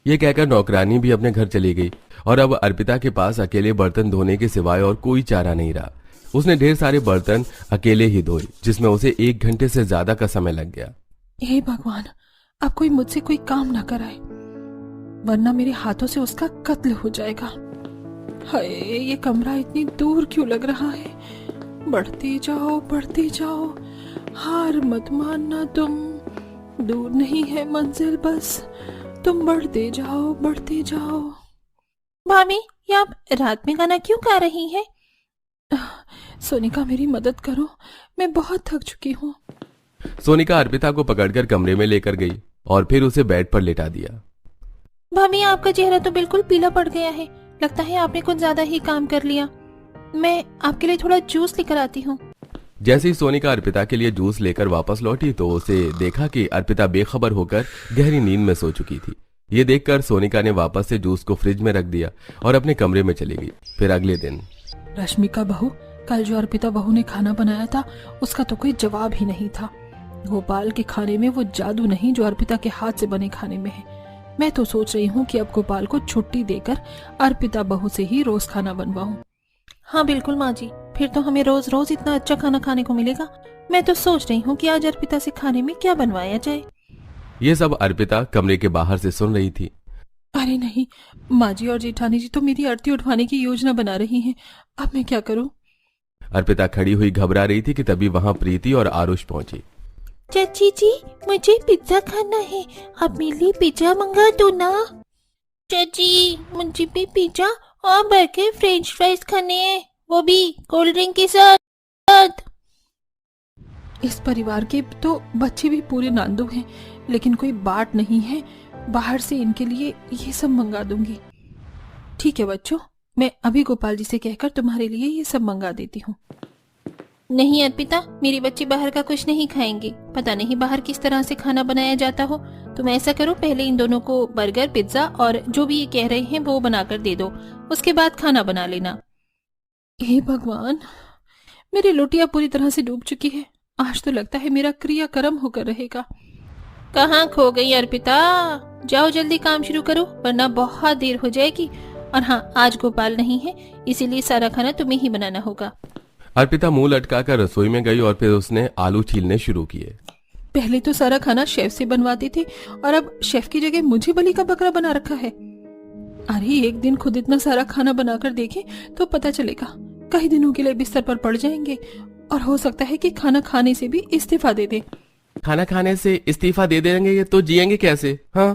ये कहकर नौकरानी भी अपने घर चली गई और अब अर्पिता के पास अकेले बर्तन धोने के सिवाय और कोई चारा नहीं रहा। उसने ढेर सारे बर्तन अकेले ही धोए, जिसमें उसे 1 घंटे से ज्यादा का समय लग गया। हे भगवान, अब कोई मुझसे कोई काम ना कराए, वरना मेरे हाथों से उसका कत्ल हो जाएगा। हाय, ये कमरा इतनी दूर क्यों लग रहा है। बढ़ते जाओ, हार मत मानना तुम, दूर नहीं है मंजिल, बस तुम बढ़ते जाओ। भाभी, ये आप रात में गाना क्यों गा रही हैं? सोनिका, मेरी मदद करो, मैं बहुत थक चुकी हूँ। सोनिका अर्पिता को पकड़कर कमरे में लेकर गई और फिर उसे बेड पर लेटा दिया। भाभी, आपका चेहरा तो बिल्कुल पीला पड़ गया है, लगता है आपने कुछ ज्यादा ही काम कर लिया। मैं आपके लिए थोड़ा जूस लेकर आती हूँ। जैसे ही सोनिका अर्पिता के लिए जूस लेकर वापस लौटी तो उसे देखा कि अर्पिता बेखबर होकर गहरी नींद में सो चुकी थी। ये देखकर सोनिका ने वापस से जूस को फ्रिज में रख दिया और अपने कमरे में चली गई। फिर अगले दिन, रश्मिका बहू, कल जो अर्पिता बहू ने खाना बनाया था उसका तो कोई जवाब ही नहीं था। गोपाल के खाने में वो जादू नहीं जो अर्पिता के हाथ से बने खाने में है। मैं तो सोच रही हूँ कि अब गोपाल को छुट्टी देकर अर्पिता बहू से ही रोज खाना बनवाऊं। हाँ बिल्कुल माँ जी, फिर तो हमें रोज रोज इतना अच्छा खाना खाने को मिलेगा। मैं तो सोच रही हूँ कि आज अर्पिता से खाने में क्या बनवाया जाए। ये सब अर्पिता कमरे के बाहर से सुन रही थी। अरे नहीं, माँ जी और जेठानी जी तो मेरी आरती उठवाने की योजना बना रही हैं। अब मैं क्या करूँ? अर्पिता खड़ी हुई घबरा रही थी कि तभी वहां प्रीति और आरुष पहुंची। चाची जी, मुझे पिज्जा खाना है, आप मेरे लिए पिज्जा मंगा दो ना। चाची, मुझे भी पिज्जा और बर्गर फ्रेंच फ्राइज खाने हैं, वो भी कोल्ड ड्रिंक के साथ। इस परिवार के तो बच्चे भी पूरे नांदुग हैं, लेकिन कोई बाट नहीं है। बाहर से इनके लिए ये सब मंगा दूंगी। ठीक है बच्चों, मैं अभी गोपाल जी से कहकर तुम्हारे लिए ये सब मंगा देती हूँ। नहीं अर्पिता, मेरे बच्चे बाहर का कुछ नहीं खाएंगे। पता नहीं बाहर किस तरह से खाना बनाया जाता हो। तुम ऐसा करो, पहले इन दोनों को बर्गर, पिज्जा और जो भी ये कह रहे हैं वो बनाकर दे दो, उसके बाद खाना बना लेना। हे भगवान, मेरी लोटिया पूरी तरह से डूब चुकी है। आज तो लगता है मेरा क्रियाक्रम होकर रहेगा। कहाँ खो गई अर्पिता? जाओ जल्दी काम शुरू करो, वरना बहुत देर हो जाएगी। और हाँ, आज गोपाल नहीं है, इसीलिए सारा खाना तुम्हें ही बनाना होगा। अर्पिता मुंह लटकाकर रसोई में गई और फिर उसने आलू छीलने शुरू किए। पहले तो सारा खाना शेफ से बनवाती थी और अब शेफ की जगह मुझे बलि का बकरा बना रखा है। अरे एक दिन खुद इतना सारा खाना बनाकर देखें तो पता चलेगा। कई दिनों के लिए बिस्तर पर पड़ जाएंगे और हो सकता है कि खाना खाने से भी इस्तीफा दे दे। खाना खाने से इस्तीफा दे देंगे ये तो जिएंगे कैसे? हाँ,